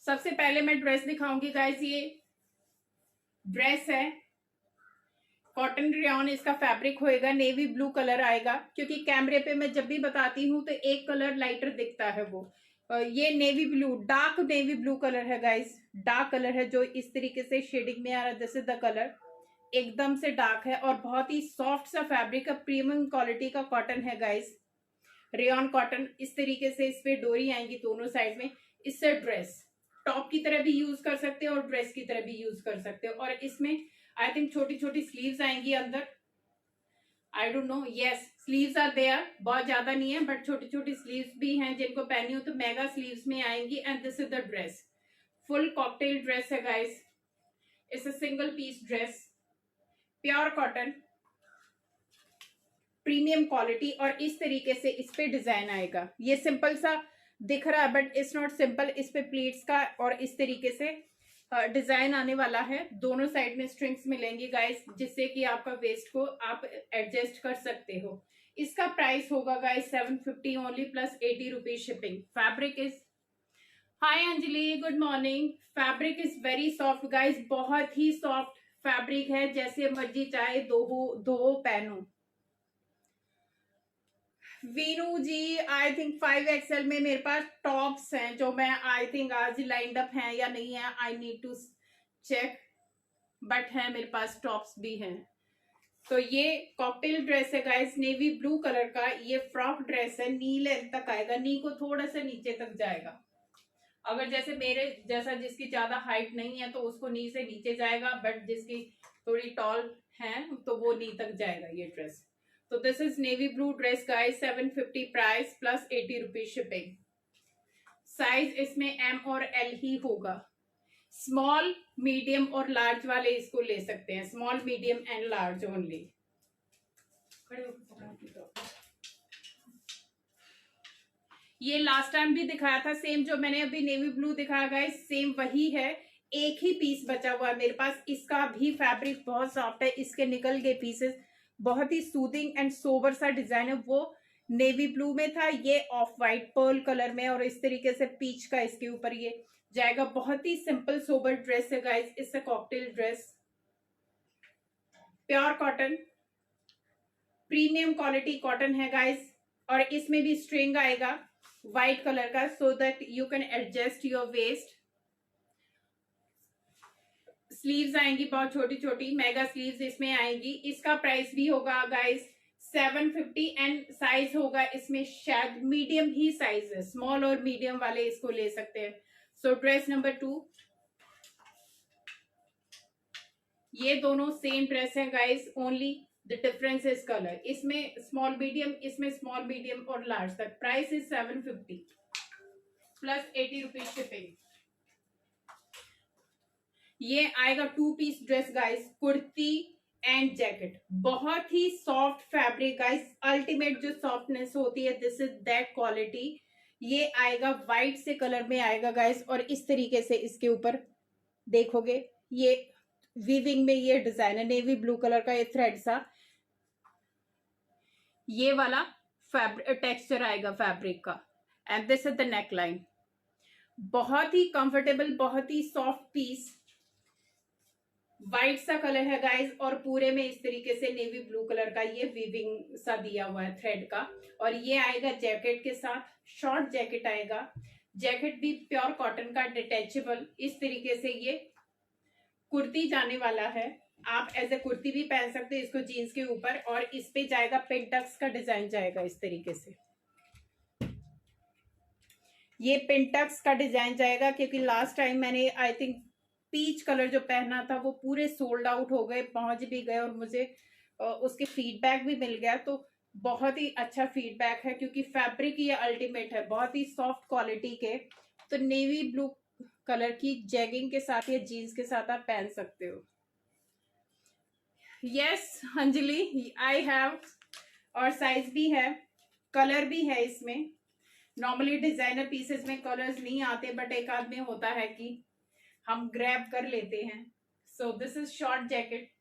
सबसे पहले मैं ड्रेस दिखाऊंगी गाइस। ये ड्रेस है, कॉटन रेयॉन इसका फैब्रिक होएगा, नेवी ब्लू कलर आएगा, क्योंकि कैमरे पे मैं जब भी बताती हूँ तो एक कलर लाइटर दिखता है वो। ये navy blue, dark navy blue colour है गाइस, डार्क कलर है जो इस तरीके से शेडिंग में आ रहा है। दिस इज द कलर, एकदम से डार्क है और बहुत ही सॉफ्ट सा फैब्रिक है, प्रीमियम क्वालिटी का कॉटन है गाइस, रेयॉन कॉटन। इस तरीके से इस पे डोरी आएंगी दोनों साइड में। इससे ड्रेस टॉप की तरह भी यूज कर सकते हो और ड्रेस की तरह भी यूज कर सकते हो। और इसमें आई थिंक छोटी छोटी स्लीव्स आएंगी अंदर, I don't know, yes sleeves are there, बहुत ज्यादा नहीं है बट छोटी छोटी स्लीव्स भी हैं, जिनको पहनी हो तो मेगा स्लीव्स में आएंगी। And this is the dress, full cocktail dress है guys, it's a single piece dress, pure cotton, premium quality. और इस तरीके से इस पे डिजाइन आएगा। ये सिंपल सा दिख रहा है बट इट्स नॉट सिंपल, इस पे प्लीट्स का और इस तरीके से डिजाइन आने वाला है। दोनों साइड में स्ट्रिंग्स मिलेंगी गाइस, जिससे कि आपका वेस्ट को आप एडजस्ट कर सकते हो। इसका प्राइस होगा guys 750 only plus 80 rupees shipping. Fabric is, hi Anjali, good morning. Fabric is very soft guys, बहुत ही सॉफ्ट फैब्रिक है, जैसे मर्जी चाहे दो पहनो। वीनू जी, आई थिंक 5XL में मेरे पास टॉप्स हैं जो मैं आई थिंक आज लाइंड अप हैं या नहीं है, I need to check, but है मेरे पास टॉप्स भी हैं। तो ये कॉकटेल ड्रेस है गाइस, नेवी ब्लू कलर का। ये फ्रॉक ड्रेस है, नी लेंथ तक आएगा, नी को थोड़ा सा नीचे तक जाएगा। अगर जैसे मेरे जैसा जिसकी ज्यादा हाइट नहीं है तो उसको नी से नीचे जाएगा, बट जिसकी थोड़ी टॉल है तो वो नी तक जाएगा ये ड्रेस। तो this is navy blue dress guys, 750 price plus 80 rupees shipping. Size इसमें एम और एल ही होगा। स्मॉल, मीडियम और लार्ज वाले इसको ले सकते हैं, small, medium and large only. ये लास्ट टाइम भी दिखाया था सेम, जो मैंने अभी नेवी ब्लू दिखाया गाइस सेम वही है। एक ही पीस बचा हुआ है मेरे पास। इसका भी फैब्रिक बहुत सॉफ्ट है, इसके निकल गए पीसेस। बहुत ही सूदिंग एंड सोबर सा डिजाइन है। वो नेवी ब्लू में था, ये ऑफ वाइट पर्ल कलर में, और इस तरीके से पीच का इसके ऊपर ये जाएगा। बहुत ही सिंपल सोबर ड्रेस है गाइस, इससे cocktail dress, pure cotton, premium quality cotton है गाइस। और इसमें भी स्ट्रिंग आएगा व्हाइट कलर का, so that you can adjust your waist. Sleeves आएंगी बहुत छोटी छोटी, मेगा स्लीव्स इसमें आएंगी। इसका प्राइस भी होगा गाइस 750 एंड साइज होगा इसमें शायद मीडियम ही साइज है, स्मॉल और मीडियम वाले इसको ले सकते हैं। सो ड्रेस नंबर 2, ये दोनों सेम ड्रेस है guys, only the difference is colour. इसमें स्मॉल मीडियम, इसमें स्मॉल मीडियम और लार्ज तक। Price is 750 plus 80 rupees shipping. ये आएगा 2 piece dress guys, kurti and jacket, बहुत ही सॉफ्ट फैब्रिक गाइस, अल्टीमेट जो सॉफ्टनेस होती है, दिस इज दैट क्वालिटी। ये आएगा व्हाइट से कलर में आएगा गाइस, और इस तरीके से इसके ऊपर देखोगे ये वीविंग में ये डिजाइन है, नेवी ब्लू कलर का ये थ्रेड सा, ये वाला फैब्रिक टेक्सचर आएगा फैब्रिक का। And this is the neck line, बहुत ही कंफर्टेबल, बहुत ही सॉफ्ट पीस, व्हाइट सा कलर है गाइस, और पूरे में इस तरीके से नेवी ब्लू कलर का ये वीविंग सा दिया हुआ है थ्रेड का। और ये आएगा जैकेट के साथ, शॉर्ट जैकेट आएगा, जैकेट भी प्योर कॉटन का डिटेचेबल। इस तरीके से ये कुर्ती जाने वाला है, आप एज ए कुर्ती भी पहन सकते हैं इसको जीन्स के ऊपर। और इस पे जाएगा पिंटक्स का डिजाइन जाएगा इस तरीके से, ये पिंटक्स का डिजाइन जाएगा, क्योंकि लास्ट टाइम मैंने आई थिंक पीच कलर जो पहना था वो पूरे सोल्ड आउट हो गए, पहुंच भी गए, और मुझे उसके फीडबैक भी मिल गया। तो बहुत ही अच्छा फीडबैक है, क्योंकि फैब्रिक ये अल्टीमेट है, बहुत ही सॉफ्ट क्वालिटी के। तो नेवी ब्लू कलर की जैगिंग के साथ या जीन्स के साथ आप पहन सकते हो। यस अंजलि, आई हैव, और साइज भी है, कलर भी है इसमें। नॉर्मली डिजाइनर पीसेस में कलर्स नहीं आते, बट एक आध में होता है कि हम ग्रैब कर लेते हैं। सो this is short jacket,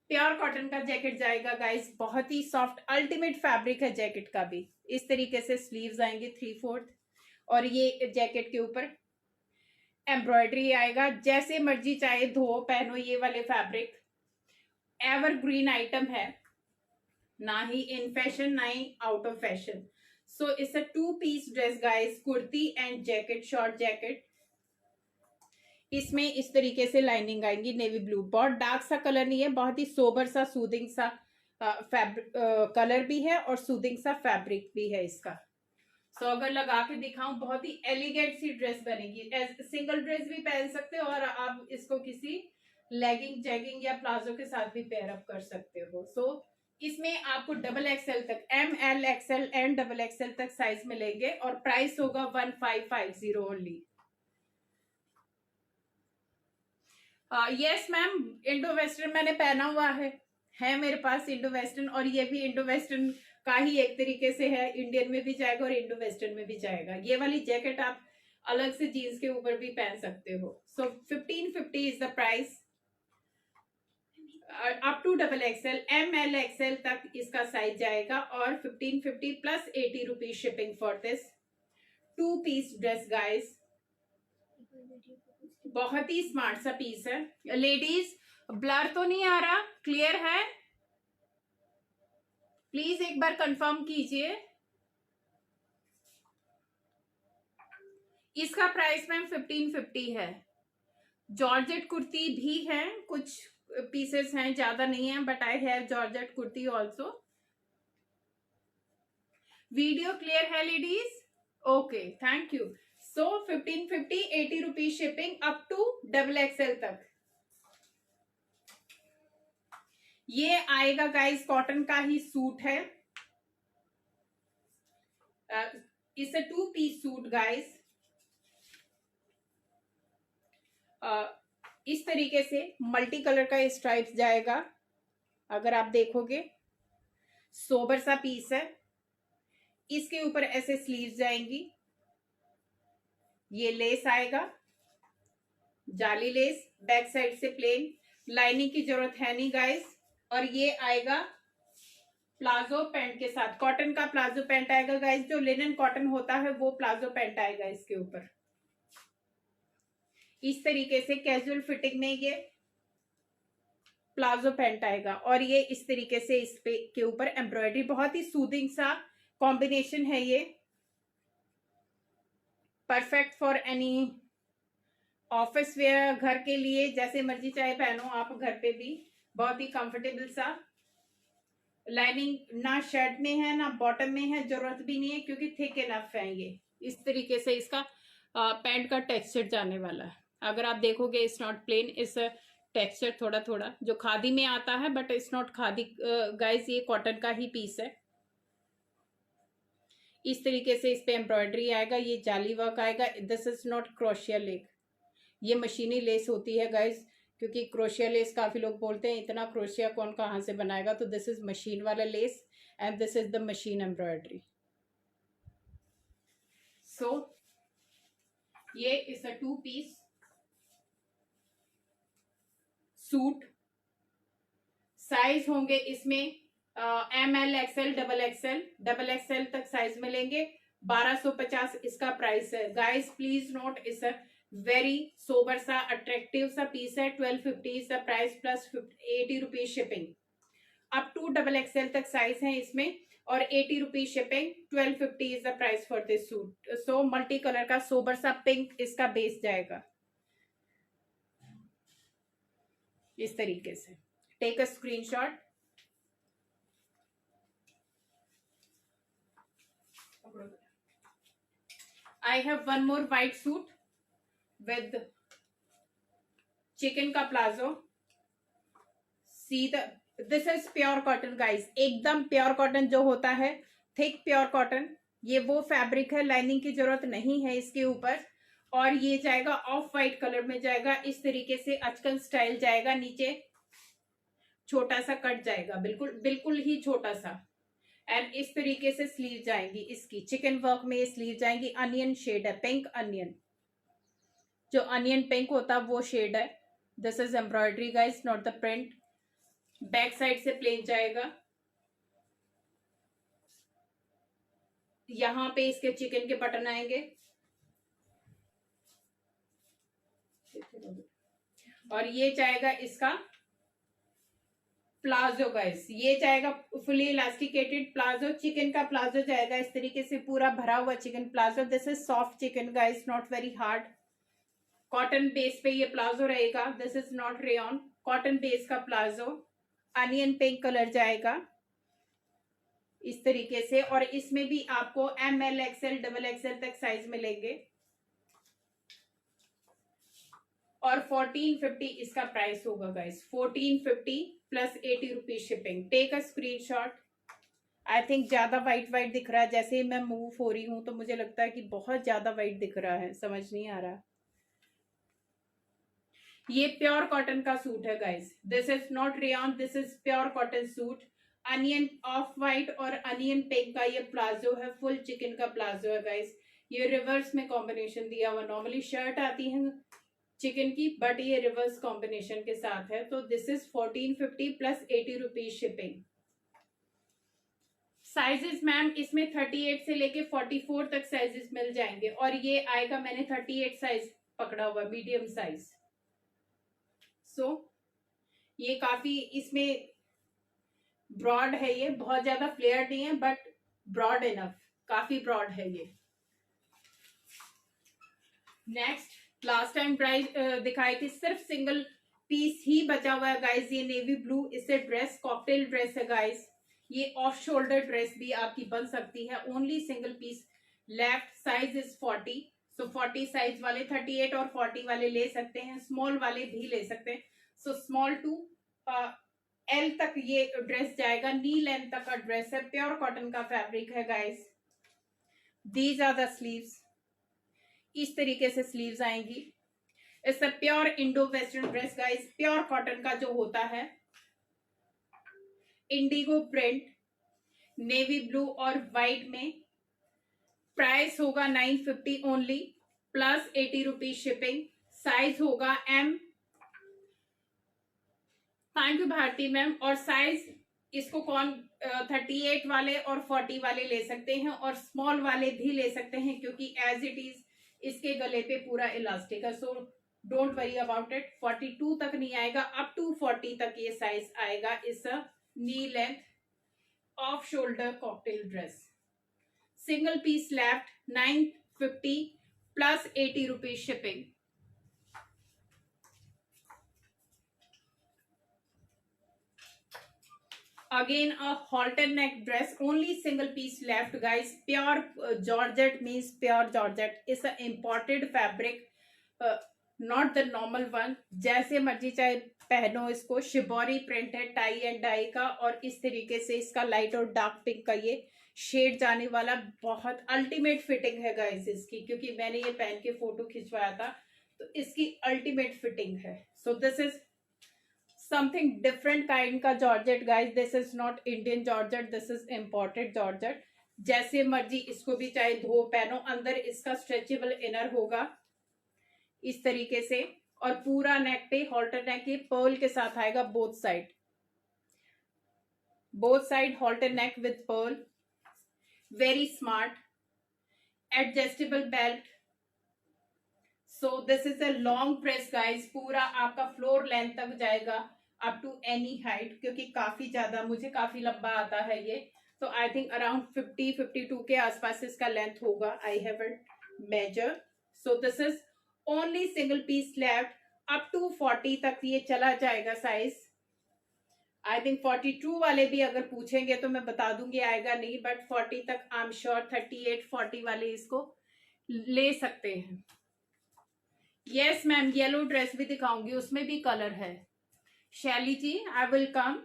pure cotton का जैकेट जाएगा गाइस, बहुत ही सॉफ्ट अल्टीमेट फैब्रिक है जैकेट का भी। इस तरीके से स्लीव्स आएंगे 3/4, और ये जैकेट के ऊपर एम्ब्रॉयडरी आएगा, जैसे मर्जी चाहे धो पहनो। ये वाले फैब्रिक एवरग्रीन आइटम है, ना ही इन फैशन ना ही out of fashion. So it's a 2 piece dress guys, kurti and jacket, short jacket. इसमें इस तरीके से लाइनिंग आएंगी नेवी ब्लू, बहुत डार्क सा कलर नहीं है, बहुत ही सोबर सा सूदिंग सा फैब्रिक कलर भी है और सूदिंग सा फैब्रिक भी है इसका। सो अगर लगा के दिखाऊं, बहुत ही एलिगेंट सी ड्रेस बनेगी। सिंगल ड्रेस भी पहन सकते हो और आप इसको किसी लेगिंग जैगिंग या प्लाजो के साथ भी पेयर अप कर सकते हो। सो इसमें आपको डबल एक्सएल तक, ML XL and double XL तक साइज मिलेंगे और प्राइस होगा 1550 only. Yes ma'am, Indo western मैंने पहना हुआ है मेरे पास इंडो वेस्टर्न, और ये भी इंडो वेस्टर्न का ही एक तरीके से है, इंडियन में भी जाएगा और इंडो वेस्टर्न में भी जाएगा। ये वाली जैकेट आप अलग से जीन्स के ऊपर भी पहन सकते हो। So 1550 is the price, up to double XL, ML XL तक इसका साइज जाएगा और 1550 plus 80 rupees shipping for this 2 piece dress guys. बहुत ही स्मार्ट सा पीस है। लेडीज, ब्लर तो नहीं आ रहा, क्लियर है? प्लीज एक बार कंफर्म कीजिए। इसका प्राइस मैम 1550 है। जॉर्जेट कुर्ती भी है, कुछ पीसेस हैं, ज्यादा नहीं है, but I have georgette kurti also. Video clear है ladies? Okay, thank you. So 1550, 80 rupees shipping up to double XL तक। ये आएगा गाइस, कॉटन का ही सूट है। It's a 2 piece suit guys. इस तरीके से मल्टी कलर का स्ट्राइप्स जाएगा, अगर आप देखोगे सोबर सा पीस है। इसके ऊपर ऐसे स्लीव्स जाएंगी, ये लेस आएगा, जाली लेस, बैक साइड से प्लेन, लाइनिंग की जरूरत है नहीं गाइस। और ये आएगा प्लाजो पैंट के साथ, कॉटन का प्लाजो पैंट आएगा गाइस, जो लिनन कॉटन होता है वो प्लाजो पैंट आएगा इसके ऊपर। इस तरीके से कैजुअल फिटिंग में ये प्लाजो पैंट आएगा और ये इस तरीके से इस पे के ऊपर एम्ब्रॉयडरी, बहुत ही सूदिंग सा कॉम्बिनेशन है ये, perfect for any office where, घर के लिए जैसे मर्जी चाहे पहनो आप घर पे भी, बहुत ही कंफर्टेबल सा। लाइनिंग ना शर्ट में है ना बॉटम में है, जरूरत भी नहीं है क्योंकि थिक इनफ है ये। इस तरीके से इसका पैंट का टेक्सचर जाने वाला है। अगर आप देखोगे इट्स नॉट प्लेन, इस टेक्सचर थोड़ा थोड़ा जो खादी में आता है, but it's not khadi guys, ये कॉटन का ही पीस है। इस तरीके से इस पे एम्ब्रॉयडरी आएगा, ये जाली वर्क आएगा। This is not crochet less, ये मशीनी लेस होती है गाइस, क्योंकि क्रोशिया लेस काफी लोग बोलते हैं इतना क्रोशिया कौन कहाँ से बनाएगा, तो दिस इज मशीन वाला lace and this is the machine embroidery. So ये is a 2 piece suit. Size होंगे इसमें ML XL double XL, double XL तक साइज मिलेंगे। 1250 इसका प्राइस है गाइस, प्लीज नोट, इस वेरी सोबर सा अट्रैक्टिव सा पीस है। 1250 is the price plus 80 rupees shipping. Up to double XL तक साइज है इसमें और 80 rupees shipping. 1250 is the price for this suit. So multi colour का सोबर सा पिंक इसका बेस जाएगा इस तरीके से। Take a screenshot. I have one more white suit with chicken का palazzo. See the, this is pure cotton guys, एकदम pure cotton जो होता है, थिक प्योर कॉटन, ये वो फैब्रिक है, लाइनिंग की जरूरत नहीं है इसके ऊपर। और ये जाएगा ऑफ वाइट कलर में जाएगा, इस तरीके से अचकन स्टाइल जाएगा, नीचे छोटा सा कट जाएगा, बिल्कुल बिल्कुल ही छोटा सा। एंड इस तरीके से स्लीव जाएंगी इसकी, चिकन वर्क में स्लीव जाएंगी। अनियन शेड है, पिंक अनियन, जो अनियन पिंक होता है वो शेड है। This is embroidery guys, not the print. Back side से प्लेन जाएगा, यहां पे इसके चिकन के बटन आएंगे। और ये जाएगा इसका प्लाजो गाइस, ये जाएगा फुली इलास्टिकेटेड प्लाजो, चिकन का प्लाजो जाएगा इस तरीके से पूरा भरा हुआ chicken palazzo. This is soft chicken guys, not very hard. Cotton base पे ये प्लाजो रहेगा, this is not rayon, cotton base का प्लाजो। अनियन पिंक कलर जाएगा इस तरीके से, और इसमें भी आपको ML XL XXL तक साइज मिलेंगे। और 1450 इसका प्राइस होगा guys, 1450 plus 80 rupees shipping. Take a screenshot. I think ज्यादा वाइट वाइट दिख रहा है, जैसे ही मैं मूव हो रही हूं तो मुझे लगता है कि बहुत ज्यादा वाइट दिख रहा है, समझ नहीं आ रहा। ये प्योर कॉटन का सूट है guys, this is not rayon, this is pure cotton suit. Onion of white और अनियन पिंक का ये प्लाजो है, फुल चिकन का प्लाजो है गाइस। ये रिवर्स में कॉम्बिनेशन दिया हुआ, नॉर्मली शर्ट आती है चिकन की, बट ये रिवर्स कॉम्बिनेशन के साथ है। तो this is 1450 plus 80 rupees shipping. Sizes ma'am इसमें 38 से लेके 44 तक साइजेस मिल जाएंगे, और ये आएगा, मैंने 38 साइज पकड़ा हुआ, मीडियम साइज। सो ये काफी इसमें ब्रॉड है, ये बहुत ज्यादा फ्लेयर नहीं है बट ब्रॉड इनफ, काफी ब्रॉड है ये। नेक्स्ट, लास्ट टाइम प्राइस दिखाई थी, सिर्फ सिंगल पीस ही बचा हुआ है गाइस, ये नेवी ब्लू, इससे ड्रेस कॉकटेल ड्रेस है गाइस। ये ऑफ शोल्डर ड्रेस भी आपकी बन सकती है, only single piece left. Size is 40, so 40 size वाले 38 और 40 वाले ले सकते हैं, स्मॉल वाले भी ले सकते हैं। सो स्मॉल टू L तक ये ड्रेस जाएगा, नी लेंथ तक का ड्रेस है, प्योर कॉटन का फैब्रिक है guys. These are the sleeves, इस तरीके से स्लीव्स आएंगी। It's a pure Indo western dress guys, pure cotton का जो होता है, इंडिगो प्रिंट, नेवी ब्लू और व्हाइट में। प्राइस होगा 950 only plus 80 rupees shipping. Size होगा M। Thank you Bharti ma'am. और साइज इसको कौन 38 वाले और 40 वाले ले सकते हैं, और स्मॉल वाले भी ले सकते हैं, क्योंकि एज इट इज इसके गले पे पूरा इलास्टिक है, so don't worry about it. 42 तक नहीं आएगा, अप टू 40 तक ये साइज आएगा। इस knee length off shoulder cocktail dress, single piece left, 950 plus 80 rupees shipping. Again a halter neck dress, only single piece left guys, pure georgette, means pure georgette is a imported fabric, not the normal one। जैसे मर्जी चाहे पहनो इसको, shibori print है tie and die का, और इस तरीके से इसका लाइट और डार्क पिंक का ये शेड जाने वाला, बहुत अल्टीमेट फिटिंग है गाइस इसकी, क्योंकि मैंने ये पहन के फोटो खिंचवाया था, तो इसकी अल्टीमेट फिटिंग है। So this is something different kind का georgette guys, this is not Indian georgette, this is imported georgette. जैसे मर्जी इसको भी चाहे धो पहनो, अंदर इसका स्ट्रेचेबल इनर होगा इस तरीके से, और पूरा नेक पे हॉल्टर नेक के पर्ल के साथ आएगा, both side, both side halter neck with Perl, very smart, adjustable belt. So this is a long press guys, पूरा आपका फ्लोर लेंथ तक जाएगा, अप टू एनी हाइट, क्योंकि काफी ज्यादा मुझे काफी लंबा आता है ये, तो आई थिंक अराउंड 50-52 के आसपास इसका लेंथ होगा, I have measure. So this is only single piece left, up to 40 तक ये चला जाएगा साइज। आई थिंक 42 वाले भी अगर पूछेंगे तो मैं बता दूंगी, आएगा नहीं, बट 40 तक आई एम श्योर 38-40 वाले इसको ले सकते हैं। यस मैम, येलो ड्रेस भी दिखाऊंगी, उसमें भी कलर है। Shaili ji, I will come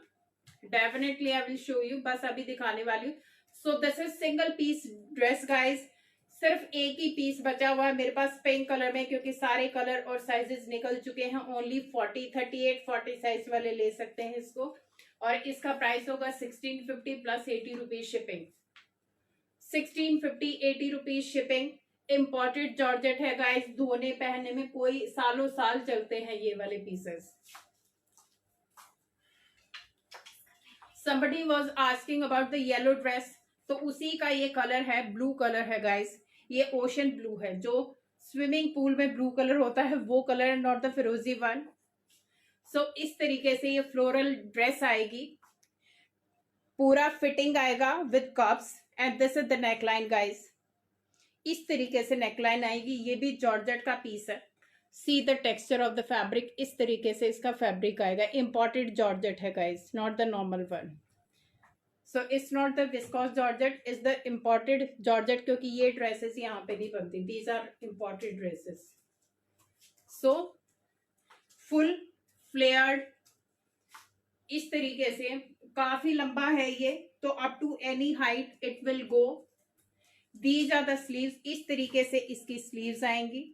definitely, I will show you, बस अभी दिखाने वाली हूँ। So this is single piece dress guys, सिर्फ एक ही पीस बचा हुआ है मेरे पास पिंक कलर में, क्योंकि सारे कलर और साइजेस निकल चुके हैं। ओनली 38-40 साइज वाले ले सकते हैं इसको, और इसका प्राइस होगा 1650 plus 80 rupees shipping. 1650 80 rupees shipping. Imported georgette है गाइस, धोने पहनने में कोई सालों साल चलते हैं ये वाले pieces. somebody was asking about the yellow dress, तो उसी का ये कलर है, ब्लू कलर है गाइस, ये ओशन ब्लू है, जो स्विमिंग पूल में ब्लू कलर होता है वो कलर, नॉट द फिरोजी वन। सो इस तरीके से ये फ्लोरल ड्रेस आएगी, पूरा फिटिंग आएगा with cups and this is the neckline guys. इस तरीके से नेकलाइन आएगी, ये भी जॉर्जेट का पीस है। See the texture of the fabric, इस तरीके से इसका फैब्रिक आएगा। इम्पोर्टेड जॉर्जेट है guys, not the normal one. So it's not the viscose georgette, is the imported georgette, क्योंकि ये ड्रेसेस यहाँ पे नहीं बनती, these are imported dresses. So full flared इस तरीके से, काफी लंबा है ये, तो up to any height it will go. These are the sleeves, इस तरीके से इसकी स्लीव्स आएंगी।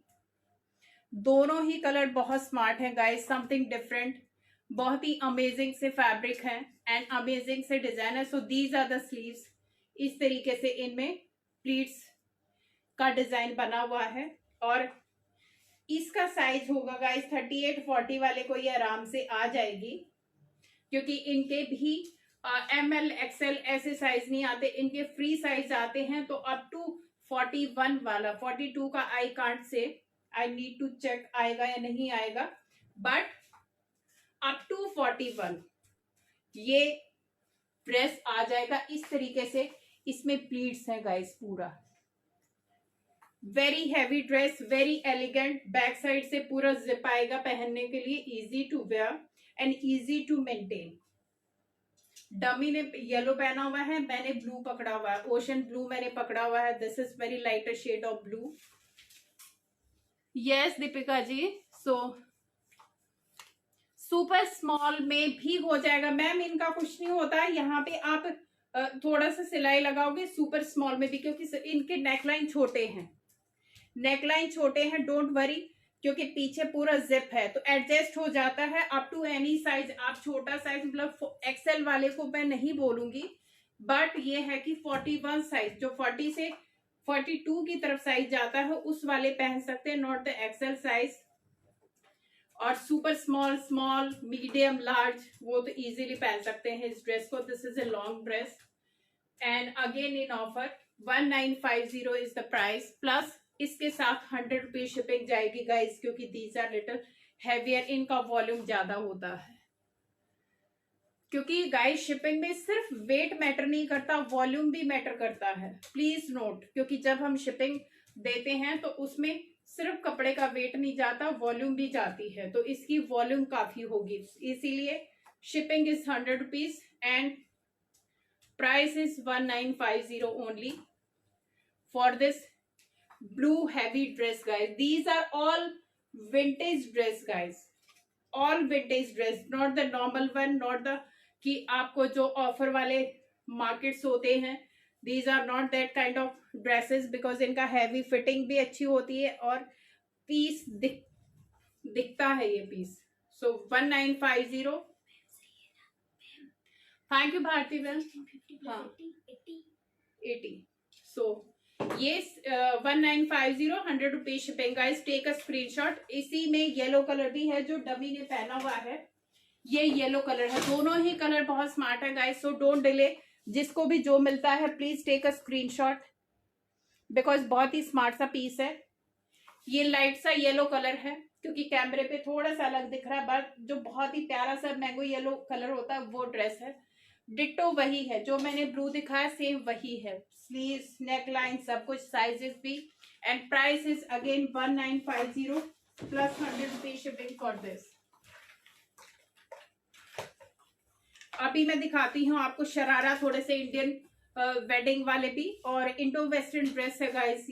दोनों ही कलर बहुत स्मार्ट है गाइस, समथिंग डिफरेंट, बहुत ही अमेजिंग से फैब्रिक है एंड अमेजिंग से डिजाइन है। So these are the sleeves, इस तरीके से इनमें प्लीट्स का डिजाइन बना हुआ है। और इसका साइज होगा गाइस 38-40 वाले को ये आराम से आ जाएगी, क्योंकि इनके भी ML XL ऐसे साइज नहीं आते, इनके फ्री साइज आते हैं। तो अप टू 41 वाला, 42 का I can't say, I need to check आएगा या नहीं आएगा, बट अप टू 41 ये ड्रेस आ जाएगा इस तरीके से। इसमें प्लीट्स है गाइस पूरा, very heavy dress, very elegant. Back side से पूरा जिप आएगा पहनने के लिए, easy to wear and easy to maintain. Dummy ने येलो पहना हुआ है, मैंने ब्लू पकड़ा हुआ है, ओशन ब्लू मैंने पकड़ा हुआ है। This is very lighter shade of blue. Yes Deepika ji, so super small में भी हो जाएगा मैम, इनका कुछ नहीं होता। यहाँ पे आप थोड़ा सा सिलाई लगाओगे सुपर स्मॉल में भी, क्योंकि इनके नेकलाइन छोटे हैं, नेकलाइन छोटे हैं, डोंट वरी, क्योंकि पीछे पूरा जिप है तो एडजस्ट हो जाता है अप टू एनी साइज। आप छोटा साइज मतलब एक्सेल वाले को मैं नहीं बोलूंगी, बट ये है कि 41 साइज, जो 40 से 42 की तरफ साइज जाता है उस वाले पहन सकते हैं, नॉट द एक्सेल साइज। और super small, small, medium, large वो तो इजीली पहन सकते हैं इस ड्रेस को। This is a long dress and again in offer 1950 is the price, plus इसके साथ 100 रुपीज शिपिंग जाएगी गाइस, क्योंकि दीज आर लिटिल हैवियर, इनका वॉल्यूम ज्यादा होता है। क्योंकि गाइस शिपिंग में सिर्फ वेट मैटर नहीं करता, वॉल्यूम भी मैटर करता है, प्लीज नोट। क्योंकि जब हम शिपिंग देते हैं तो उसमें सिर्फ कपड़े का वेट नहीं जाता, वॉल्यूम भी जाती है, तो इसकी वॉल्यूम काफी होगी, इसीलिए shipping is 100 rupees and price is 1950 only for this blue heavy dress guys. These are all vintage dress guys, all vintage dress, not the normal one, not the कि आपको जो ऑफर वाले मार्केट्स होते हैं, these are not that kind of dresses, because इनका heavy fitting भी अच्छी होती है और पीस दिखता है ये piece. So 1950, thank you Bharti ma'am. हाँ 80, सो ये 1950, 100 rupees shipping guys, take a screenshot. इसी में येलो कलर भी है जो डमी ने पहना हुआ है, ये येलो कलर है, दोनों ही कलर बहुत स्मार्ट है गाइस। सो डोंट डिले, जिसको भी जो मिलता है please take a screenshot, because बहुत ही स्मार्ट सा पीस है। ये लाइट सा येलो कलर है, क्योंकि कैमरे पे थोड़ा सा अलग दिख रहा है, बट जो बहुत ही प्यारा सा मैंगो येलो कलर होता है वो ड्रेस है। डिट्टो वही है जो मैंने ब्लू दिखाया, सेम वही है, स्लीव्स, नेकलाइन, सब कुछ, साइजेस भी। And price is again 1950 plus 100 rupees shipping for this. अभी मैं दिखाती हूँ आपको शरारा, थोड़े से इंडियन वेडिंग वाले भी, और इंडो वेस्टर्न ड्रेस है गाइस।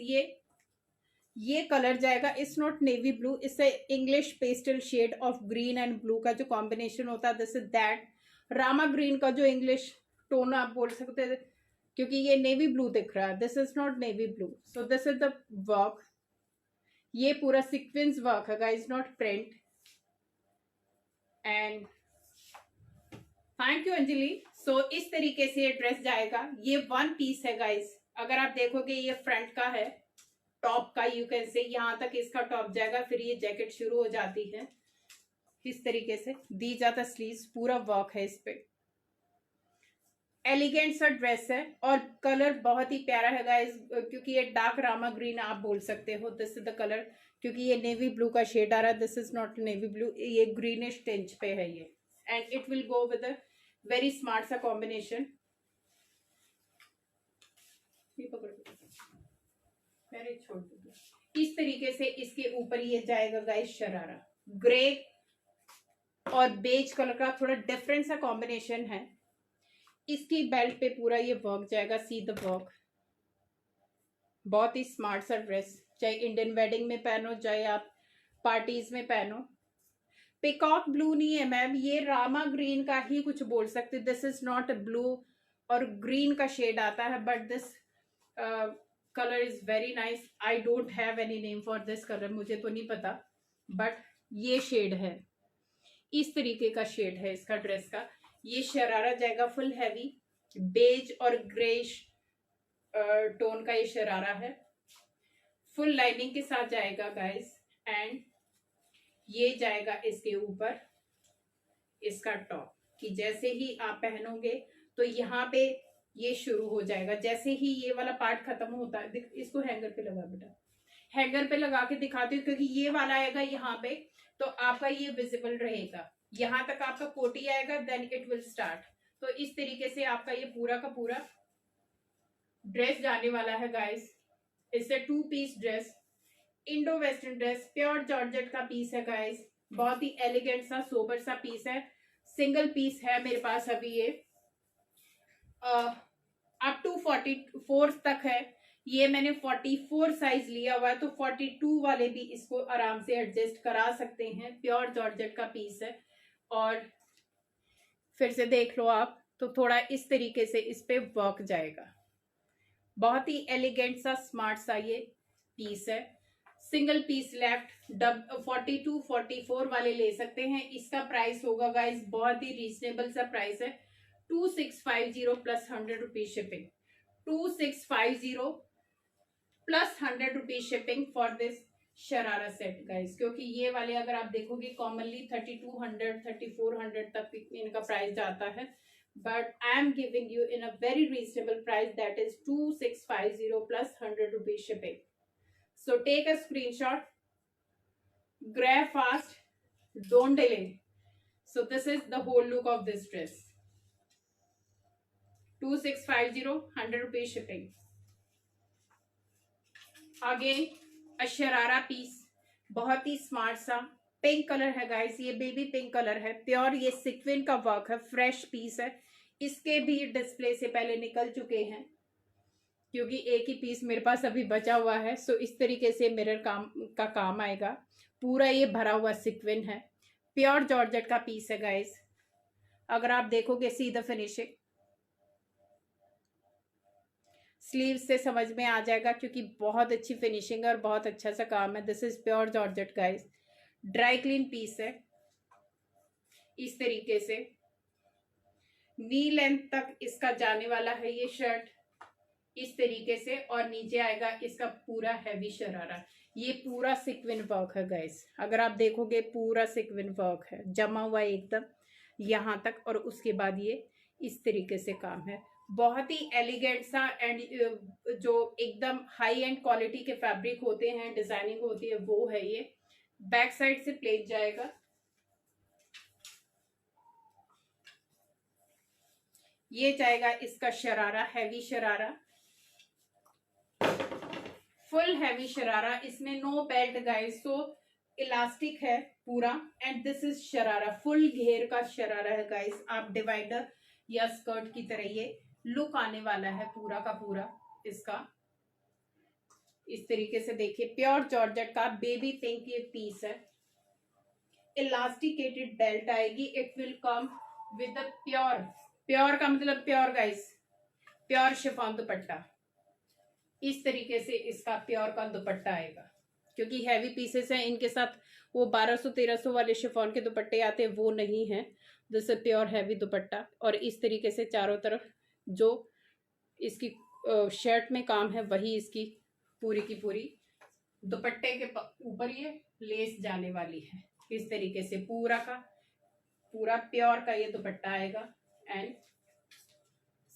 ये कलर जाएगा, इट्स नॉट नेवी ब्लू, इससे English pastel shade of green and blue का जो कॉम्बिनेशन होता है, this is that Rama green का जो इंग्लिश टोन आप बोल सकते हैं, क्योंकि ये नेवी ब्लू दिख रहा है, this is not navy blue. So this is the work, ये पूरा सीक्वेंस वर्क है guys, not print. And thank you Anjali. So इस तरीके से ये ड्रेस जाएगा, ये वन पीस है गाइस। अगर आप देखोगे ये फ्रंट का है, टॉप का, यू कैन से यहाँ तक इसका टॉप जाएगा, फिर ये जैकेट शुरू हो जाती है इस तरीके से, दी जाता स्लीव्स, पूरा वर्क है इस पे। एलिगेंट सा ड्रेस है और कलर बहुत ही प्यारा है गाइस, क्योंकि ये डार्क रामा ग्रीन आप बोल सकते हो। दिस इज द कलर, क्योंकि ये नेवी ब्लू का शेड आ रहा है। This is not navy blue, ये ग्रीनिश टिंच पे है ये, and it will go with a very smart सा कॉम्बिनेशन। मैंने छोड़ दिया। इस तरीके से इसके ऊपर ये जाएगा गाइस शरारा, ग्रे और बेज कलर का थोड़ा डिफरेंट सा कॉम्बिनेशन है। इसकी बेल्ट पे पूरा ये वर्क जाएगा, सी द वर्क। बहुत ही स्मार्ट सा ड्रेस, चाहे इंडियन वेडिंग में पहनो, चाहे आप पार्टीज में पहनो। पिकॉक ब्लू नहीं है मैम, ये रामा ग्रीन का ही कुछ बोल सकते। दिस इज नॉट ब्लू और ग्रीन का शेड आता है, but this colour is very nice. I don't have any name for this colour, मुझे तो नहीं पता, बट ये शेड है, इस तरीके का शेड है इसका ड्रेस का। ये शरारा जाएगा फुल हैवी बेज और ग्रेश टोन का, ये शरारा है, फुल लाइनिंग के साथ जाएगा गाइस। एंड ये जाएगा इसके ऊपर इसका टॉप, कि जैसे ही आप पहनोगे तो यहाँ पे ये शुरू हो जाएगा। जैसे ही ये वाला पार्ट खत्म होता है, इसको हैंगर पे लगा बेटा, हैंगर पे लगा के दिखाती हूँ, क्योंकि ये वाला आएगा यहाँ पे तो आपका ये विजिबल रहेगा। यहां तक आपका कोटी आएगा, देन इट विल स्टार्ट। तो इस तरीके से आपका ये पूरा का पूरा ड्रेस जाने वाला है गाइस। इससे 2 piece dress, Indo western dress, pure georgette का पीस है गाइस। बहुत ही एलिगेंट सा सोबर सा पीस है, सिंगल पीस है मेरे पास अभी ये। अप टू 44 तक है, ये मैंने 44 साइज लिया हुआ है, तो 42 वाले भी इसको आराम से एडजस्ट करा सकते हैं। प्योर जॉर्जेट का पीस है, और फिर से देख लो आप, तो थोड़ा इस तरीके से इस पे वर्क जाएगा। बहुत ही एलिगेंट सा स्मार्ट सा ये पीस है। सिंगल पीस लेफ्ट, 42 44 वाले ले सकते हैं। इसका प्राइस होगा गाइस बहुत ही रीजनेबल सा प्राइस है, 2650 plus 100 rupees shipping. 2650 plus 100 rupees shipping for this sharara set guys. क्योंकि ये वाले अगर आप देखोगे कॉमनली 3200 3400 तक इनका प्राइस जाता है, but I am giving you in a very reasonable price, that is 2650 plus 100 rupees shipping. So take a screenshot, grab fast, don't delay. So this is the whole look of this dress, 2650 100 rupees shipping. Again a sharara piece, बहुत ही smart सा pink colour है guys, ये baby pink colour है, pure ये sequin का work है, fresh piece है। इसके भी डिस्प्ले से पहले निकल चुके हैं, क्योंकि एक ही पीस मेरे पास अभी बचा हुआ है। सो इस तरीके से मिरर काम आएगा। पूरा ये भरा हुआ सिक्विन है, प्योर जॉर्जेट का पीस है गाइस। अगर आप देखोगे सी द फिनिशिंग, स्लीव से समझ में आ जाएगा, क्योंकि बहुत अच्छी फिनिशिंग है और बहुत अच्छा सा काम है। This is pure georgette guys, dry clean piece है। इस तरीके से नी लेंथ तक इसका जाने वाला है ये शर्ट, इस तरीके से, और नीचे आएगा इसका पूरा हैवी शरारा। ये पूरा सिक्विन वर्क है गाइस, अगर आप देखोगे पूरा सिक्विन वर्क है, जमा हुआ एकदम यहाँ तक, और उसके बाद ये इस तरीके से काम है। बहुत ही एलिगेंट सा, एंड जो एकदम हाई एंड क्वालिटी के फैब्रिक होते हैं, डिजाइनिंग होती है, वो है ये। बैक साइड से प्लेन जाएगा, ये जाएगा इसका sharara, heavy sharara, full heavy sharara. इसमें no belt guys, so elastic है पूरा, and this is sharara, full घेर का शरारा है गाइस। आप डिवाइडर या स्कर्ट की तरह ये लुक आने वाला है पूरा का पूरा इसका। इस तरीके से देखिए, प्योर जॉर्जेट का बेबी पिंक ये पीस है, इलास्टिकेटेड बेल्ट आएगी। It will come with the pure का मतलब प्योर गाइस, प्योर शिफॉन दुपट्टा। इस तरीके से इसका प्योर का दुपट्टा आएगा, क्योंकि हैवी पीसेस हैं, इनके साथ वो 1200-1300 वाले शिफॉन के दुपट्टे आते हैं, वो नहीं है। दिस इज प्योर हैवी दुपट्टा, और इस तरीके से चारों तरफ जो इसकी शर्ट में काम है, वही इसकी पूरी की पूरी दुपट्टे के ऊपर ये लेस जाने वाली है। इस तरीके से पूरा का पूरा प्योर का ये दुपट्टा आएगा, and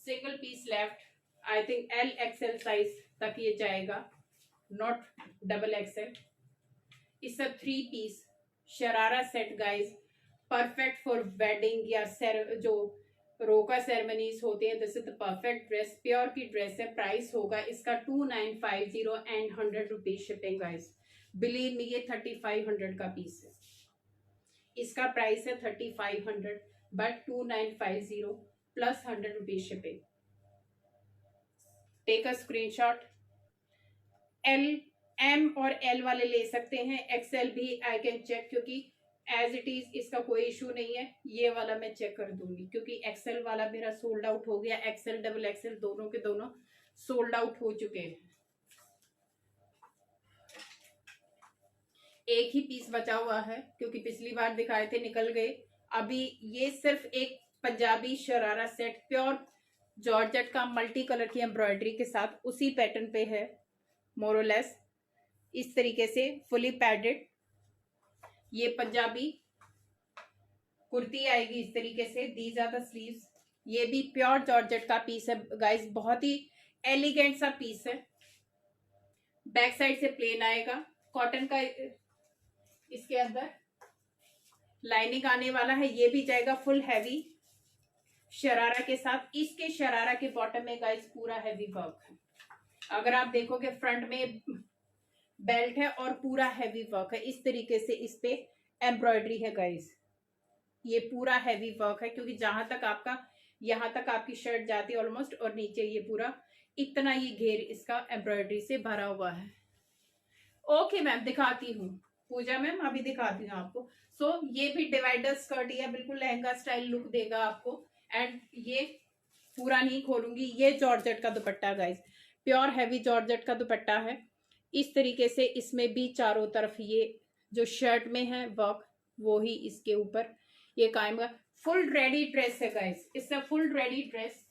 single piece left, I think L XL size तक ये जाएगा, not double XL. It's a 3 piece sharara set guys, perfect for wedding या जो रोका सेरेमनीज होते हैं। This is the perfect dress, pure की ड्रेस है। प्राइस होगा इसका 2950 and 100 rupees shipping guys. Believe me ये 3500 का पीस है। इसका प्राइस है 3500 but 2950 plus 100 rupees shipping. Take a screenshot. L, M और एल वाले ले सकते हैं, एक्सएल भी आई कैन चेक, क्योंकि एज इट इज इसका कोई इशू नहीं है। ये वाला मैं चेक कर दूंगी क्योंकि एक्सएल वाला मेरा सोल्ड आउट हो गया। एक्सएल डबल एक्सएल दोनों के दोनों सोल्ड आउट हो चुके हैं। एक ही पीस बचा हुआ है क्योंकि पिछली बार दिखाए थे निकल गए। अभी ये सिर्फ एक Punjabi sharara set, pure georgette का मल्टी कलर की एम्ब्रॉयडरी के साथ उसी पैटर्न पे है, मोरलेस इस तरीके से फुली पैडेड। ये पंजाबी कुर्ती आएगी इस तरीके से, दीज आर द स्लीव्स। ये भी प्योर जॉर्जेट का पीस है गाइस, बहुत ही एलिगेंट सा पीस है। बैक साइड से प्लेन आएगा, कॉटन का इसके अंदर लाइनिंग आने वाला है। ये भी जाएगा फुल हैवी शरारा के साथ। इसके शरारा के बॉटम में गाइस पूरा हैवी वर्क है। अगर आप देखोगे फ्रंट में बेल्ट है और पूरा हैवी वर्क है। इस तरीके से इस पे एम्ब्रॉयडरी है गाइस। ये पूरा हैवी वर्क है क्योंकि जहां तक आपका, यहां तक आपकी शर्ट जाती है ऑलमोस्ट, और नीचे ये पूरा इतना ये घेर इसका एम्ब्रॉयडरी से भरा हुआ है। ओके मैम, दिखाती हूँ पूजा मैम, अभी दिखाती हूँ आपको। सो ये भी डिवाइडर स्कर्ट या बिल्कुल लहंगा स्टाइल लुक देगा आपको। एंड ये पूरा नहीं खोलूंगी। ये जॉर्जेट का दुपट्टा गाइस, प्योर हैवी जॉर्जेट का दुपट्टा है। इस तरीके से इसमें भी चारों तरफ ये जो शर्ट में है वर्क, वो ही इसके ऊपर ये कायम का फुल रेडी ड्रेस है guys. It's a full ready dress,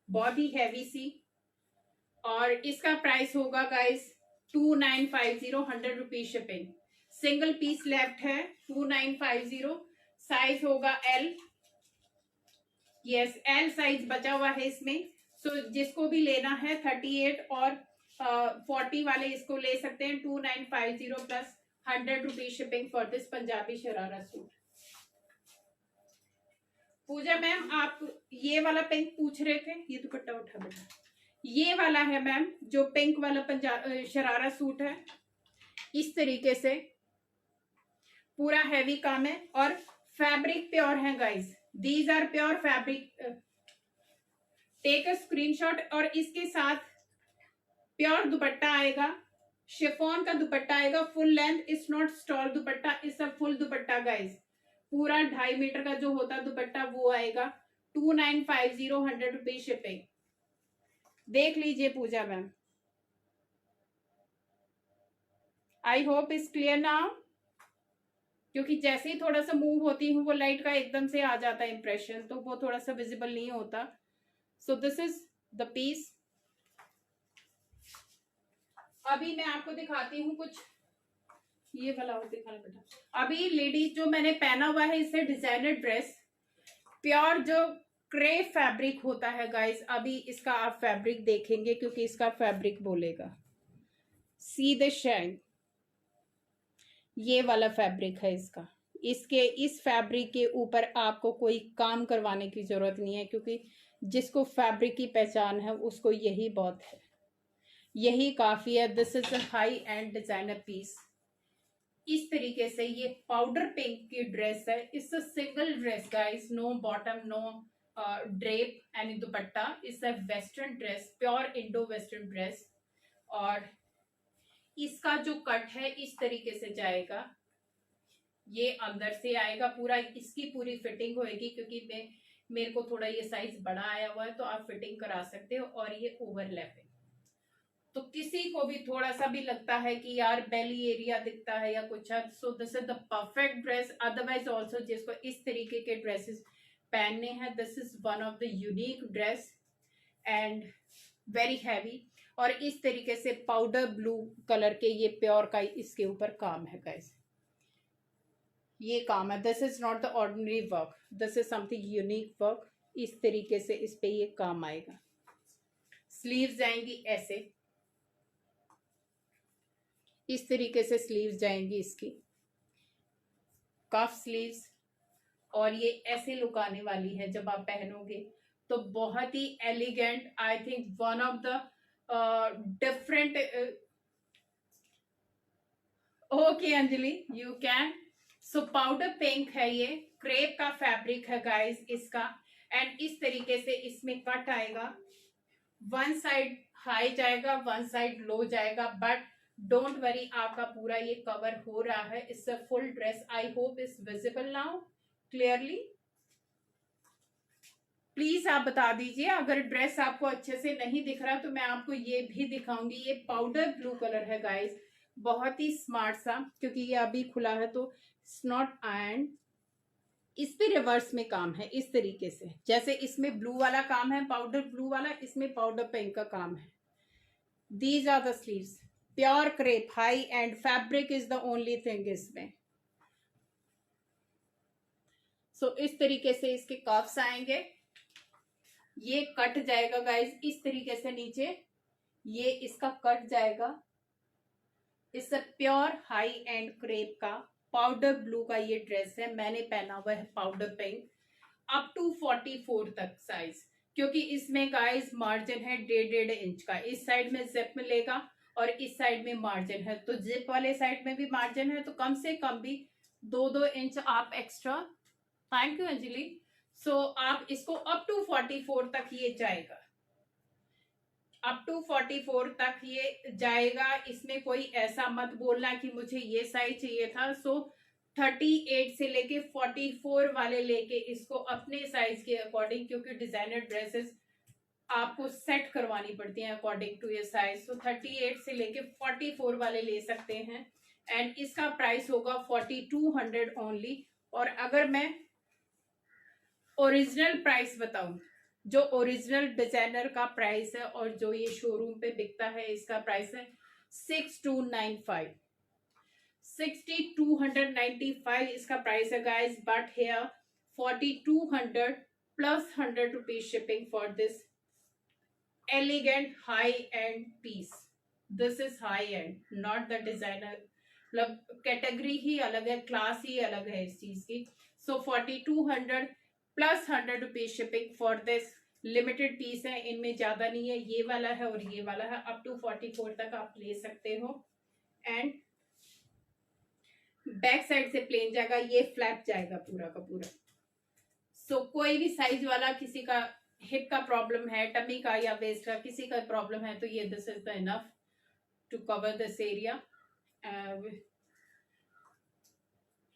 बहुत ही हैवी सी। और इसका प्राइस होगा guys 2950, 100 rupees shipping. Single piece left है, 2950। साइज होगा एल, यस एल साइज बचा हुआ है इसमें। सो जिसको भी लेना है 38 और 40 वाले इसको ले सकते हैं। 2950 plus 100 rupees shipping for this Punjabi sharara suit. Pooja ma'am आप ये वाला पिंक पूछ रहे थे, ये दुपट्टा उठा बेटा। ये वाला है मैम जो पिंक वाला शरारा सूट है। इस तरीके से पूरा हैवी काम है और फैब्रिक प्योर है guys. These are pure fabric. Take a screenshot. और इसके साथ प्योर दुपट्टा आएगा, शिफॉन का दुपट्टा आएगा, full length. It's not stall dupatta, it's a full dupatta guys. पूरा 2.5 मीटर का जो होता दुपट्टा वो आएगा। 2950, 100 रुपीज शिपिंग। देख लीजिए Pooja ma'am. I hope is clear now, क्योंकि जैसे ही थोड़ा सा मूव होती हूँ वो लाइट का एकदम से आ जाता है इंप्रेशन, तो वो थोड़ा सा विजिबल नहीं होता। So this is the piece. अभी मैं आपको दिखाती हूँ कुछ, ये वाला और दिखाना बेटा। अभी लेडीज जो मैंने पहना हुआ है इससे डिजाइनर ड्रेस, प्योर जो क्रे फैब्रिक होता है गाइस। अभी इसका आप फैब्रिक देखेंगे क्योंकि इसका फैब्रिक बोलेगा। सी द शाइन, ये वाला फैब्रिक है इसका। इसके इस फैब्रिक के ऊपर आपको कोई काम करवाने की जरूरत नहीं है, क्योंकि जिसको फैब्रिक की पहचान है उसको यही बहुत है, यही काफी है। This is a high end designer piece. इस तरीके से ये पाउडर पिंक की ड्रेस है। It's a single dress guys, no bottom, no drape and dupatta. It's a western dress, pure Indo western dress. और इसका जो कट है इस तरीके से जाएगा, ये अंदर से आएगा पूरा। इसकी पूरी फिटिंग होएगी क्योंकि मेरे को थोड़ा ये साइज बड़ा आया हुआ है, तो आप फिटिंग करा सकते हो। और ये ओवरलैपिंग, तो किसी को भी थोड़ा सा भी लगता है कि यार बेली एरिया दिखता है या कुछ है, so this is the perfect dress. Otherwise also जिसको इस तरीके के ड्रेसेस पहनने हैं, this is one of the unique dress and very heavy. और इस तरीके से पाउडर ब्लू कलर के ये प्योर का इसके ऊपर काम है गाइस, ये काम है। This is not the ordinary work, this is something unique work. इस तरीके से इस पे ये काम आएगा। स्लीव्स जाएंगी ऐसे, इस तरीके से स्लीव्स जाएंगी इसकी, कफ स्लीव्स, और ये ऐसे लुक आने वाली है जब आप पहनोगे तो बहुत ही elegant, I think one of the different. Okay Anjali, you can. So powder pink है, ये क्रेप का फैब्रिक है गाइस इसका, एंड इस तरीके से इसमें कट आएगा, वन साइड हाई जाएगा, वन साइड लो जाएगा, बट डोंट वरी, आपका पूरा ये कवर हो रहा है। It's a full dress. I hope is visible now clearly. Please आप बता दीजिए अगर ड्रेस आपको अच्छे से नहीं दिख रहा, तो मैं आपको ये भी दिखाऊंगी। ये पाउडर ब्लू कलर है गाइस, बहुत ही स्मार्ट सा, क्योंकि ये अभी खुला है तो इट्स नॉट आयरन। इस पे रिवर्स में काम है इस तरीके से, जैसे इसमें ब्लू वाला काम है पाउडर ब्लू वाला, इसमें पाउडर पिंक का काम है। These are the sleeves, pure crepe, high end fabric is the only thing इसमें। सो इस तरीके से इसके कफ्स आएंगे, ये कट जाएगा गाइस इस तरीके से नीचे, ये इसका कट जाएगा। इस प्योर हाई एंड क्रेप का पाउडर ब्लू का ये ड्रेस है, मैंने पहना हुआ है पाउडर पिंक, अप टू 44 तक साइज, क्योंकि इसमें गाइस मार्जिन है 1.5 इंच का। इस साइड में जिप मिलेगा और इस साइड में मार्जिन है, तो जिप वाले साइड में भी मार्जिन है, तो कम से कम भी 2-2 इंच आप extra. Thank you Anjali. So आप इसको अप टू 44 तक ये जाएगा, अप टू 44 तक ये जाएगा। इसमें कोई ऐसा मत बोलना कि मुझे ये साइज चाहिए था। सो 38 से लेके 44 वाले लेके इसको अपने साइज के अकॉर्डिंग, क्योंकि डिजाइनर ड्रेसेस आपको सेट करवानी पड़ती हैं अकॉर्डिंग टू ये साइज। तो 38 से लेके 44 वाले ले सकते हैं, एंड इसका प्राइस होगा 4200 ओनली। और अगर मैं ओरिजिनल प्राइस बताऊं, जो ओरिजिनल डिजाइनर का प्राइस है और जो ये शोरूम पे बिकता है, इसका प्राइस है 6295, 6295 इसका प्राइस है guys. But here 4200 plus 100 rupees shipping for this elegant high end piece. This is high end, not the designer, मतलब कैटेगरी ही अलग है, क्लास ही अलग है इस चीज की। So 4200 plus 100 rupees shipping for this limited piece है, इनमें ज्यादा नहीं है, ये वाला है और ये वाला है। अप टू 44 तक आप ले सकते हो, एंड बैक साइड से प्लेन जाएगा, ये फ्लैप जाएगा पूरा का पूरा। सो कोई भी साइज वाला, किसी का हिप का प्रॉब्लम है, टमी का या वेस्ट का किसी का प्रॉब्लम है, तो ये this is the enough to cover this area,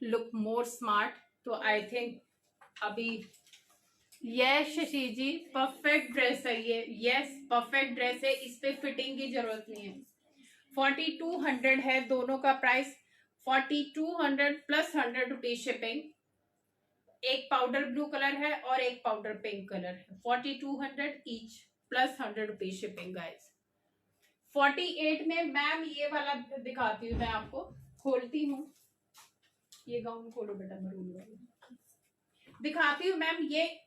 look more smart. तो आई थिंक अभी yes Shashi ji, perfect dress है ये, यस परफेक्ट ड्रेस है, इस पे फिटिंग की जरूरत नहीं है। 4200 है दोनों का प्राइस, 4200 प्लस 100 रुपीज शिपिंग। एक पाउडर ब्लू कलर है और एक पाउडर पिंक कलर है, 4200 each plus 100 rupees shipping guys. 48 में मैम ये वाला दिखाती हूँ मैं आपको, खोलती हूँ, ये गाउन खोलो बेटा, मरून वाला दिखाती हूँ मैम। ये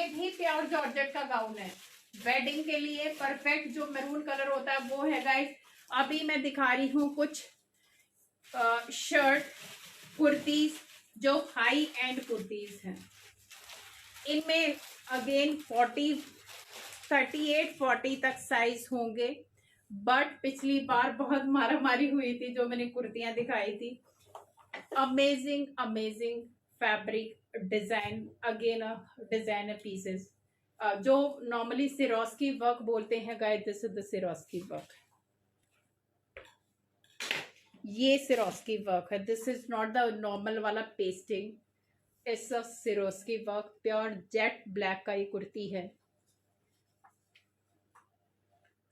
भी प्योर जॉर्जेट का गाउन है, वेडिंग के लिए परफेक्ट, जो मैरून कलर होता है वो है गाइस। अभी मैं दिखा रही हूँ कुछ शर्ट कुर्तीज जो हाई एंड कुर्तीज हैं, इनमें अगेन 38-40 तक साइज होंगे, बट पिछली बार बहुत मारामारी हुई थी जो मैंने कुर्तियां दिखाई थी। Amazing amazing fabric design, again designer pieces, जो नॉर्मली सिरोस्की वर्क बोलते हैं guys, this is the Swarovski work, ये सिरोस्की वर्क है, this is not the normal वाला pasting, it's a Swarovski work. Pure jet black का ये कुर्ती है,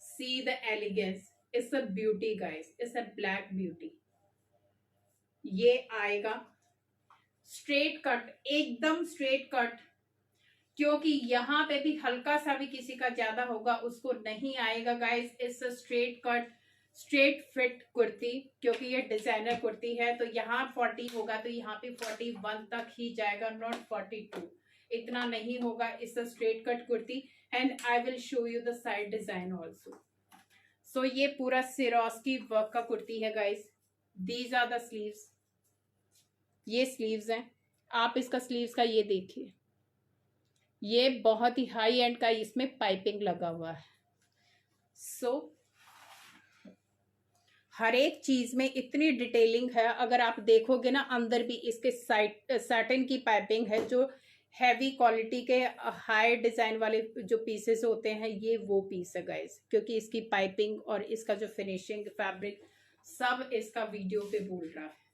see the elegance, it's a beauty guys, it's a black beauty. ये आएगा straight cut, एकदम straight cut, क्योंकि यहाँ पे भी हल्का सा भी किसी का ज्यादा होगा उसको नहीं आएगा guys. It's a straight cut straight fit kurti, क्योंकि ये डिजाइनर कुर्ती है, तो यहाँ 40 होगा तो यहाँ पे 41 तक ही जाएगा, नॉट 42। इतना नहीं होगा। It's a straight cut kurti and I will show you the side design also. So ये पूरा सिरोस्की वर्क का कुर्ती है guys. These are the sleeves, ये स्लीव्स हैं। आप इसका स्लीव्स का ये देखिए, ये बहुत ही हाई एंड का इसमें पाइपिंग लगा हुआ है। सो हर एक चीज में इतनी डिटेलिंग है, अगर आप देखोगे ना अंदर भी इसके साइड सैटिन की पाइपिंग है, जो हैवी क्वालिटी के हाई डिजाइन वाले जो पीसेस होते हैं ये वो पीस है गाइस, क्योंकि इसकी पाइपिंग और इसका जो फिनिशिंग फैब्रिक सब इसका वीडियो पे बोल रहा है।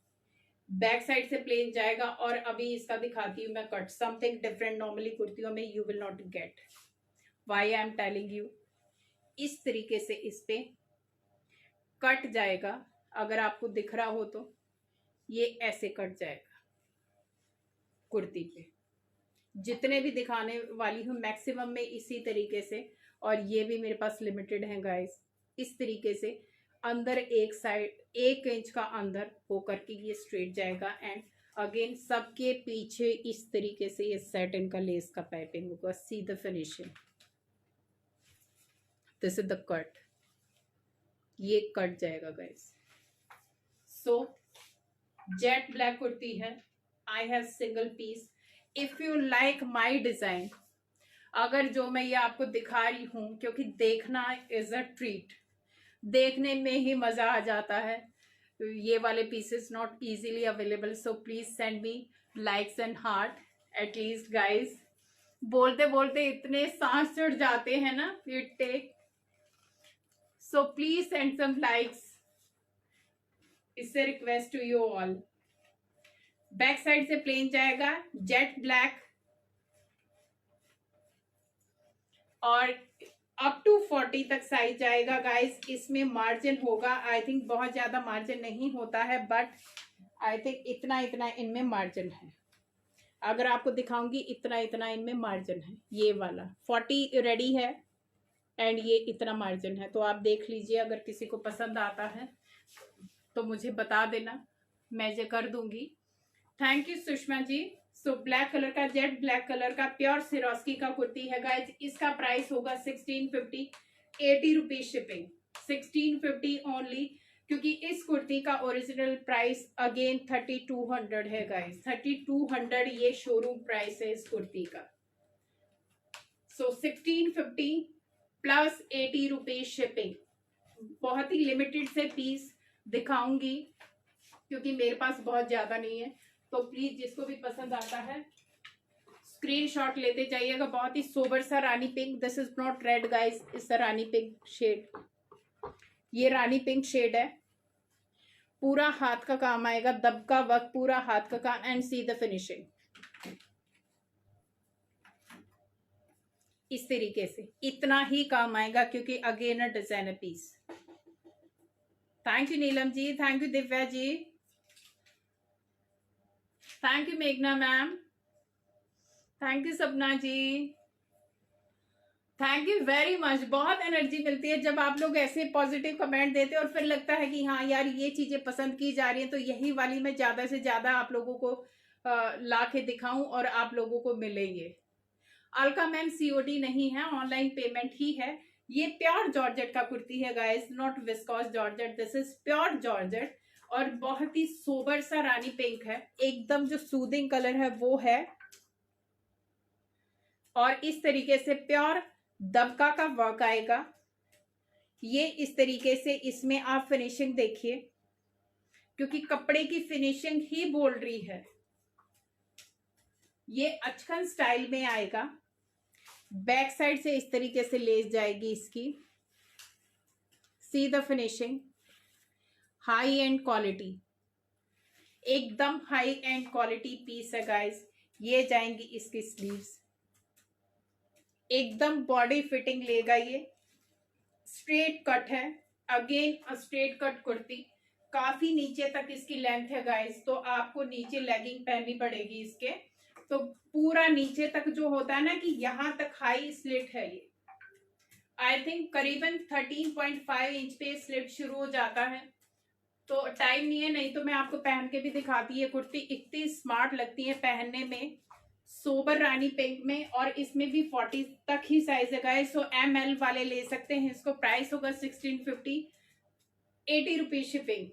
बैक साइड से प्लेन जाएगा और अभी इसका दिखाती हूँ मैं कट, समथिंग डिफरेंट नॉर्मली कुर्तियों में you will not gate, why I am telling you. इस तरीके से इस पे कट जाएगा, अगर आपको दिख रहा हो तो ये ऐसे कट जाएगा कुर्ती पे। जितने भी दिखाने वाली हूँ मैक्सिमम में इसी तरीके से, और ये भी मेरे पास लिमिटेड है गाइस। इस तरीके से अंदर एक साइड 1 इंच का अंदर होकर के ये स्ट्रेट जाएगा एंड अगेन सबके पीछे इस तरीके से ये सैटिन का लेस का पाइपिंग होगा। See the finishing, this is the cut, ये कट जाएगा guys. So jet black kurti है, I have single piece. If you like my design, अगर जो मैं ये आपको दिखा रही हूं, क्योंकि देखना इज अ ट्रीट, देखने में ही मजा आ जाता है। ये वाले pieces not easily available, so please send me likes and heart at least guys. बोलते बोलते इतने सांस चढ़ जाते हैं ना, it take, so please send some likes, इससे request to you all. Back side से प्लेन जाएगा जेट ब्लैक और अप टू 40 तक साइज जाएगा गाइस। इसमें मार्जिन होगा, आई थिंक बहुत ज्यादा मार्जिन नहीं होता है, बट आई थिंक इतना इतना इनमें मार्जिन है। अगर आपको दिखाऊंगी इतना इतना इनमें मार्जिन है। ये वाला 40 रेडी है एंड ये इतना मार्जिन है, तो आप देख लीजिए। अगर किसी को पसंद आता है तो मुझे बता देना, मैं जे कर दूंगी। Thank you Sushma ji. So black colour का, जेट ब्लैक कलर का प्योर सिरोस्की का कुर्ती है गाइज। इसका प्राइस होगा 1650, 80 रुपीज शिपिंग, 1650 ओनली, क्योंकि इस कुर्ती का ओरिजिनल प्राइस अगेन 3200 है गाइज। 3200 ये शोरूम प्राइस है इस कुर्ती का। सो 1650 प्लस 80 रुपीज शिपिंग। बहुत ही लिमिटेड से पीस दिखाऊंगी क्योंकि मेरे पास बहुत ज्यादा नहीं है, तो प्लीज जिसको भी पसंद आता है स्क्रीनशॉट लेते जाइएगा। बहुत ही सोबर सा rani pink, this is not red guys, it's a rani pink shade. ये रानी पिंक शेड है, पूरा हाथ का काम आएगा, दबका वर्क पूरा हाथ का काम, एंड सी द फिनिशिंग। इस तरीके से इतना ही काम आएगा क्योंकि again a designer piece. Thank you Neelam ji, thank you Divya ji, thank you मेघना ma'am, thank you Sapna ji, thank you very much. बहुत एनर्जी मिलती है जब आप लोग ऐसे पॉजिटिव कमेंट देते हैं और फिर लगता है कि हाँ यार ये चीजें पसंद की जा रही हैं, तो यही वाली मैं ज्यादा से ज्यादा आप लोगों को ला के दिखाऊं और आप लोगों को मिलेंगे। अलका मैम सीओडी नहीं है, ऑनलाइन पेमेंट ही है। ये प्योर जॉर्जेट का कुर्ती है guys, not viscous georgette, this is pure georgette और बहुत ही सोबर सा रानी पिंक है, एकदम जो सूदिंग कलर है वो है। और इस तरीके से प्योर दबका का वर्क आएगा। ये इस तरीके से, इसमें आप फिनिशिंग देखिए क्योंकि कपड़े की फिनिशिंग ही बोल रही है। ये अचकन स्टाइल में आएगा। बैक साइड से इस तरीके से लेस जाएगी इसकी, सी the finishing, high and quality, एकदम हाई एंड क्वालिटी पीस है गाइस। ये जाएंगी इसकी स्लीव्स, एकदम बॉडी फिटिंग लेगा। ये स्ट्रेट कट है, again a straight cut kurti, काफी नीचे तक इसकी लेंथ है गाइस, तो आपको नीचे लेगिंग पहननी पड़ेगी इसके। तो पूरा नीचे तक जो होता है ना कि यहां तक हाई स्लिट है, ये आई थिंक करीबन 13.5 इंच पे स्लिट शुरू हो जाता है। तो टाइम नहीं है, नहीं तो मैं आपको पहन के भी दिखाती है। कुर्ती इतनी स्मार्ट लगती है पहनने में, सोबर रानी पिंक में, और इसमें भी 40 तक ही साइज है गाइस, सो ML वाले ले सकते हैं इसको। प्राइस होगा 1650, 80 rupees shipping.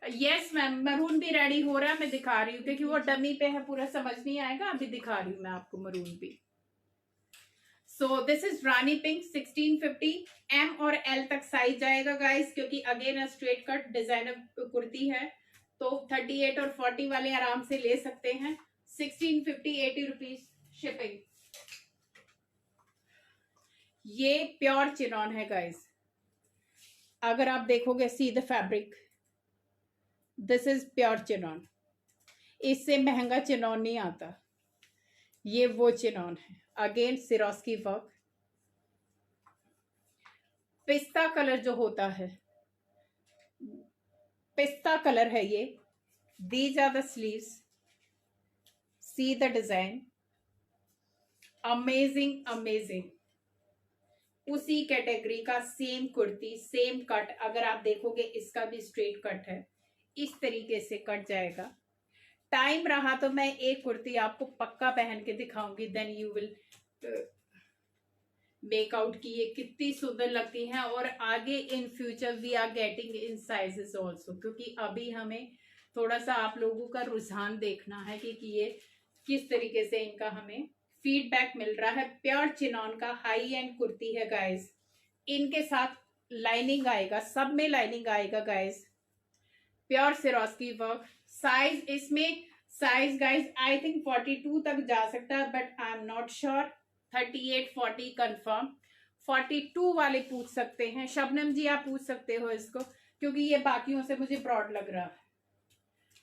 Yes ma'am, maroon भी रेडी हो रहा है, मैं दिखा रही हूँ क्योंकि वो डमी पे है, पूरा समझ नहीं आएगा, अभी दिखा रही हूँ मैं आपको मरून भी। सो this is Rani pink 1650, M और L तक साइज जाएगा गाइस, क्योंकि again straight cut designer kurti है, तो 38 और 40 वाले आराम से ले सकते हैं। 1650, 80 रुपीज शिपिंग। ये प्योर चिनॉन है गाइस, अगर आप देखोगे see the fabric, this is pure chinon, इससे महंगा चिनॉन नहीं आता, ये वो चिनॉन है। अगेन सिरोस्की वर्क, पिस्ता कलर जो होता है, पिस्ता कलर है ये। These are the sleeves, see the design, amazing amazing. उसी कैटेगरी का सेम कुर्ती, सेम कट, अगर आप देखोगे इसका भी स्ट्रेट कट है, इस तरीके से कट जाएगा। टाइम रहा तो मैं एक कुर्ती आपको पक्का पहन के दिखाऊंगी, then you will make out की ये कितनी सुंदर लगती हैं। और आगे in future we are getting in sizes also, क्योंकि अभी हमें थोड़ा सा आप लोगों का रुझान देखना है कि ये किस तरीके से इनका हमें फीडबैक मिल रहा है। प्योर चिनॉन का हाई एंड कुर्ती है गाइस, इनके साथ लाइनिंग आएगा, सब में लाइनिंग आएगा guys. Pure Swarovski work, size इसमें साइज गाइस आई थिंक 42 तक जा सकता है, but I am not sure. 38 40 confirm, 42 वाले पूछ सकते हैं। शबनम जी आप पूछ सकते हो इसको, क्योंकि ये बाकियों से मुझे ब्रॉड लग रहा है,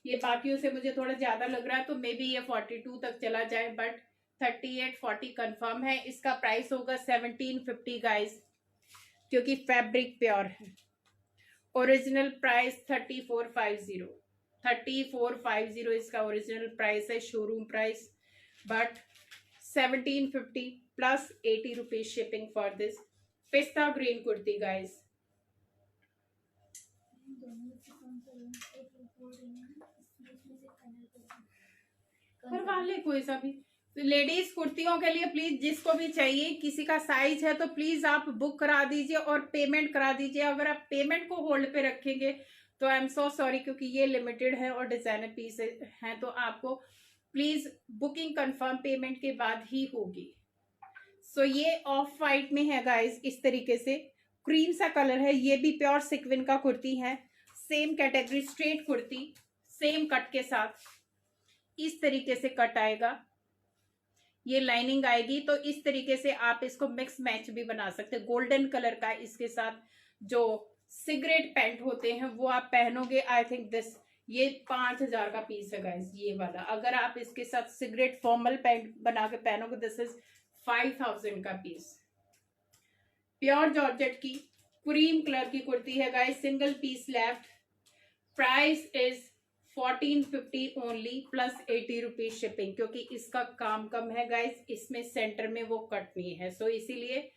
ये बाकियों से मुझे थोड़ा ज्यादा लग रहा है, तो मे बी ये 42 तक चला जाए, बट 38 40 कंफर्म है। इसका प्राइस होगा 1750 गाइस, क्योंकि फैब्रिक प्योर है। ओरिजिनल प्राइस 3450, 3450 इसका ओरिजिनल प्राइस है, showroom price, but 1750 plus 80 rupees shipping for this पिस्ता ग्रीन कुर्ती गाइस। करवा ले कोई सा भी। लेडीज कुर्तियों के लिए प्लीज जिसको भी चाहिए, किसी का साइज है तो प्लीज आप बुक करा दीजिए और पेमेंट करा दीजिए। अगर आप पेमेंट को होल्ड पे रखेंगे तो आई एम सो सॉरी, क्योंकि ये लिमिटेड है और डिजाइनर पीस है, तो आपको प्लीज बुकिंग कंफर्म पेमेंट के बाद ही होगी। सो ये ऑफ वाइट में है गाइस, इस तरीके से क्रीम सा कलर है, ये भी प्योर सिक्विन का कुर्ती है, same category straight kurti, same cut के साथ इस तरीके से कट आएगा, ये लाइनिंग आएगी। तो इस तरीके से आप इसको मिक्स मैच भी बना सकते हैं। गोल्डन कलर का इसके साथ जो सिगरेट पैंट होते हैं वो आप पहनोगे, आई थिंक दिस ये 5000 का पीस है गाइस ये वाला। अगर आप इसके साथ सिगरेट फॉर्मल पैंट बना के पहनोगे, दिस इज 5000 का पीस। प्योर जॉर्जेट की क्रीम कलर की कुर्ती है guys, single piece left. Price is 1450 only plus 80 rupees shipping, क्योंकि इसका काम कम है गाइस, इसमें सेंटर में वो कट नहीं है, सो इसीलिए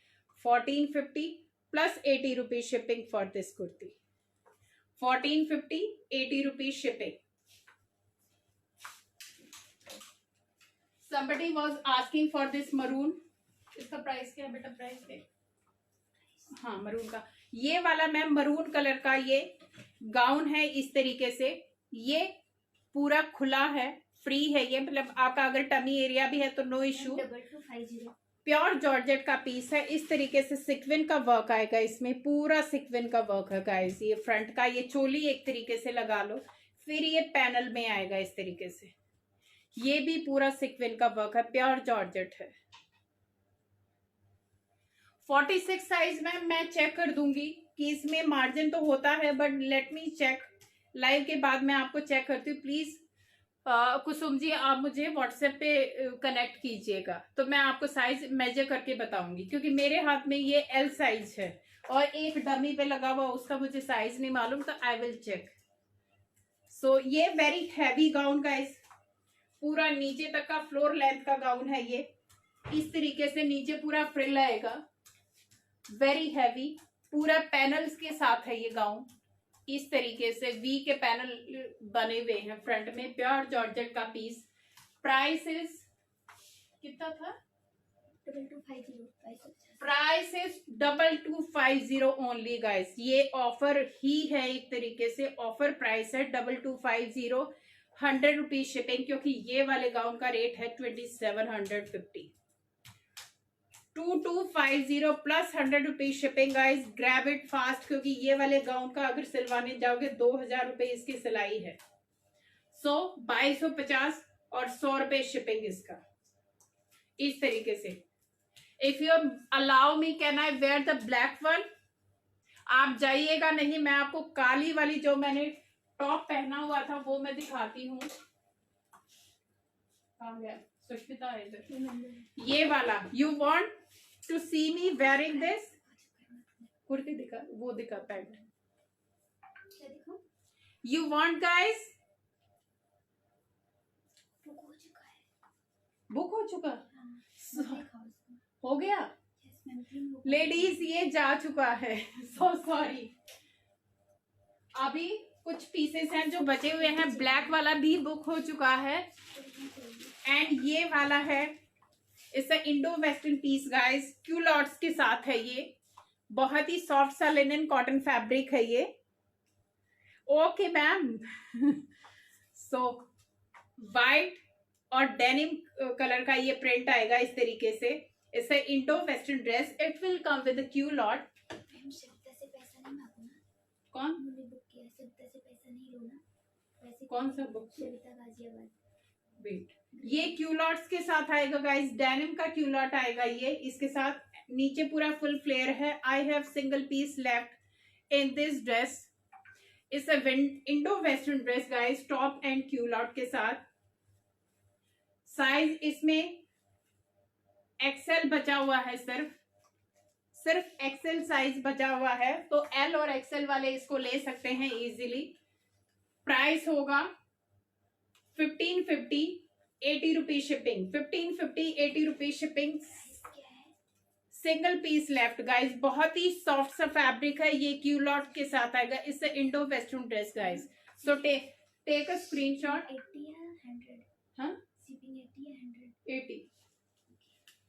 1450 plus 80 rupees shipping for this kurti. 1450 80 rupees shipping. somebody was asking for this maroon, इसका प्राइस क्या है बेटा? प्राइस है हाँ मरून का, ये वाला मैम मरून कलर का ये गाउन है इस तरीके से, ये पूरा खुला है, फ्री है ये, मतलब आपका अगर टमी एरिया भी है तो नो इश्यू। प्योर जॉर्जेट का पीस है, इस तरीके से सिक्विन का वर्क आएगा, इसमें पूरा सिक्विन का वर्क है गाइस। ये फ्रंट का ये चोली एक तरीके से लगा लो, फिर ये पैनल में आएगा इस तरीके से, ये भी पूरा सिक्विन का वर्क है, प्योर जॉर्जेट है। 46 साइज में मैं चेक कर दूंगी कि इसमें मार्जिन तो होता है, but let me check, live के बाद मैं आपको चेक करती हूँ। प्लीज कुसुम जी आप मुझे व्हाट्सएप पे कनेक्ट कीजिएगा, तो मैं आपको साइज मेजर करके बताऊंगी, क्योंकि मेरे हाथ में ये एल साइज है और एक डमी पे लगा हुआ उसका मुझे साइज नहीं मालूम, तो आई विल चेक। सो ये वेरी हैवी गाउन गाइस, पूरा नीचे तक का फ्लोर लेंथ का गाउन है ये, इस तरीके से नीचे पूरा फ्रिल आएगा, वेरी हैवी, पूरा पैनल्स के साथ है ये गाउन। इस तरीके से वी के पैनल बने हुए हैं फ्रंट में, प्योर जॉर्जेट का पीस। प्राइस इज कितना था? 2250। Price is 2250 only guys. ये ऑफर ही है, एक तरीके से ऑफर प्राइस है 2250, 100 रुपीज शिपिंग, क्योंकि ये वाले गाउन का रेट है 2750। 2250 plus 100 rupees shipping guys, grab it fast, क्योंकि ये वाले गाउन का अगर सिलवाने जाओगे 2000 रुपए इसकी सिलाई है। 2250 और 100 रुपए शिपिंग इसका। इस तरीके से if you allow me can I wear the black one. आप जाइएगा नहीं, मैं आपको काली वाली जो मैंने टॉप पहना हुआ था वो मैं दिखाती हूँ। सुष्मिता है इधर। ये वाला, you want to see me wearing this? Kurti दिखा, वो दिखा pant. You want guys? Book हो चुका हो गया लेडीज, ये जा चुका है। So sorry. अभी कुछ पीसेस हैं जो बचे हुए हैं। ब्लैक वाला भी बुक हो चुका है एंड ये वाला है, it's a Indo western piece guys, culottes के साथ है। ये बहुत ही सॉफ्ट सा लिनन कॉटन फैब्रिक है ये। Okay ma'am. सो वाइट और डेनिम कलर का ये प्रिंट आएगा इस तरीके से। It's a Indo western dress, it will come with culotte. कौन बुक किया? से पैसा नहीं लो ना। कौन सा बुक? सविता गाजियाबाद। वेट, ये क्यूलॉट्स के साथ आएगा गाइस, डेनिम का क्यूलॉट आएगा ये इसके साथ। नीचे पूरा फुल फ्लेयर है। I have single piece left in this dress. It's a Indo western dress guys, top and culotte के साथ। साइज इसमें एक्सेल बचा हुआ है, सिर्फ एक्सेल साइज बचा हुआ है, तो एल और एक्सेल वाले इसको ले सकते हैं इजीली। प्राइस होगा 1550, 80 rupees shipping. 1550, 80 rupees shipping. Single piece left guys, बहुत ही सॉफ्ट सा फैब्रिक है ये, क्यूलॉट के साथ आएगा। इससे Indo western dress guys. So take a screenshot. 80 या 100? हाँ, शिपिंग 80 या 100? 80।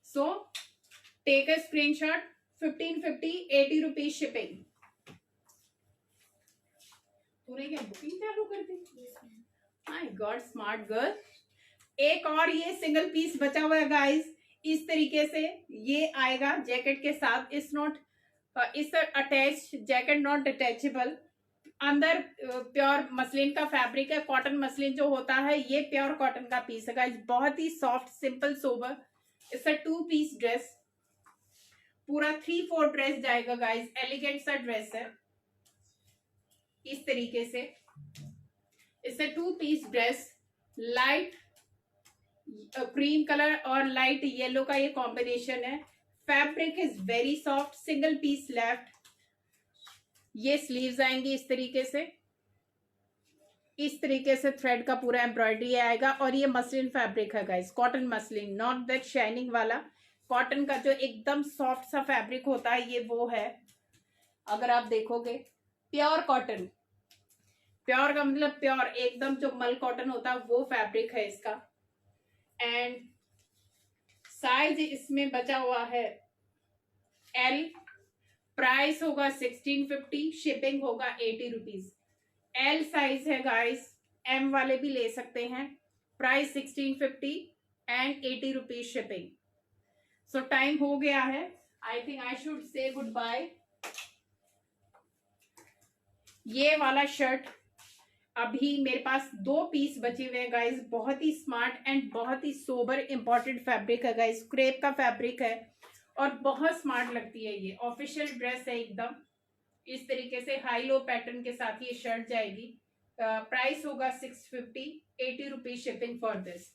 So take a screenshot. 1550, 80 rupees shipping. तूने क्या बुकिंग चालू कर दी? My god, smart girl. एक और ये सिंगल पीस बचा हुआ है गाइस, इस तरीके से ये आएगा जैकेट के साथ। It's not it's attached jacket, not detachable. अंदर प्योर मसलिन का फैब्रिक है, कॉटन मसलिन जो होता है, ये प्योर कॉटन का पीस है गाइस, बहुत ही soft, simple, sober. It's a 2 piece dress, पूरा 3/4 ड्रेस जाएगा गाइस, एलिगेंट सा ड्रेस है इस तरीके से। It's a 2 piece dress, light cream colour और लाइट येलो का ये कॉम्बिनेशन है। Fabric is very soft, single piece left. ये स्लीव्स आएंगी इस तरीके से, इस तरीके से थ्रेड का पूरा एम्ब्रॉयडरी आएगा। और ये मसलिन फैब्रिक है guys, cotton muslin, not that shining वाला। कॉटन का जो एकदम सॉफ्ट सा फैब्रिक होता है ये वो है। अगर आप देखोगे प्योर कॉटन, प्योर का मतलब प्योर एकदम जो मल कॉटन होता है वो फैब्रिक है इसका। एंड साइज इसमें बचा हुआ है एल। प्राइस होगा 1650, शिपिंग होगा 80 रुपीज। एल साइज है गाइस, एम वाले भी ले सकते हैं। Price 1650 and 80 rupees shipping. So time हो गया है, I think I should say good bye. ये वाला शर्ट अभी मेरे पास 2 पीस बचे हुए हैं गाइस, बहुत ही स्मार्ट एंड बहुत ही सोबर इंपॉर्टेंट फैब्रिक है गाइस, क्रेप का फैब्रिक है और बहुत स्मार्ट लगती है ये। ऑफिशियल ड्रेस है एकदम, इस तरीके से हाई लो पैटर्न के साथ ये शर्ट जाएगी। प्राइस होगा 650, 80 rupees shipping for this.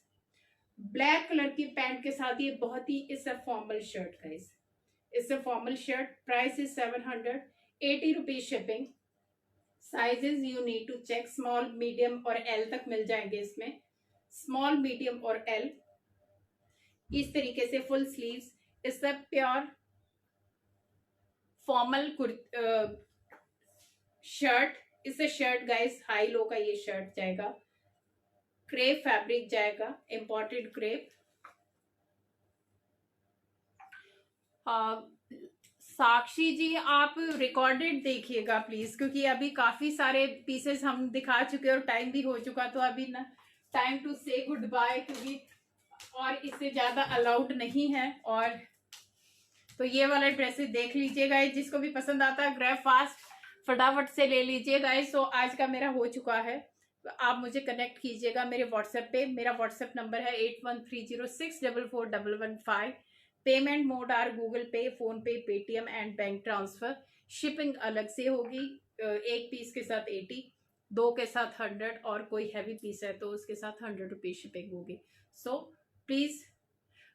Black colour की पैंट के साथ ये बहुत ही इस a formal shirt guys, is a formal shirt. Price is 700, 80 rupees shipping. Sizes you need to check, small, medium और एल तक मिल जाएंगे इसमें, स्मॉल, मीडियम और एल। इस तरीके से फुल स्लीव्स, इस अ प्योर फॉर्मल शर्ट इससे शर्ट गाइस हाई लो का ये शर्ट जाएगा, क्रेप फैब्रिक जाएगा, इम्पोर्टेड क्रेप। साक्षी जी आप रिकॉर्डेड देखिएगा प्लीज, क्योंकि अभी काफी सारे पीसेस हम दिखा चुके और टाइम भी हो चुका, तो अभी ना टाइम टू से गुड बाय, क्योंकि और इससे ज्यादा अलाउड नहीं है। और तो ये वाला ड्रेसेस देख लीजिएगा, जिसको भी पसंद आता है ग्रैब फास्ट फटाफट से ले लीजिएगा। सो आज का मेरा हो चुका है, आप मुझे कनेक्ट कीजिएगा मेरे व्हाट्सएप पे। मेरा व्हाट्सएप नंबर है 8130644115। पेमेंट मोड आर गूगल पे, फोन पे, Paytm and bank transfer. Shipping अलग से होगी, एक पीस के साथ 80, 2 के साथ 100, और कोई हैवी पीस है तो उसके साथ 100 रुपीज शिपिंग होगी। So please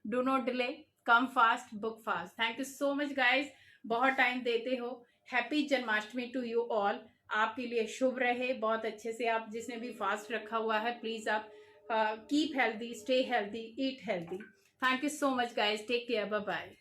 do not delay, come fast, book fast. Thank you so much guys, बहुत टाइम देते हो। Happy Janmashtami to you all. आपके लिए शुभ रहे, बहुत अच्छे से आप जिसने भी फास्ट रखा हुआ है, प्लीज आप keep healthy, stay healthy, eat healthy. Thank you so much guys, take care, bye bye.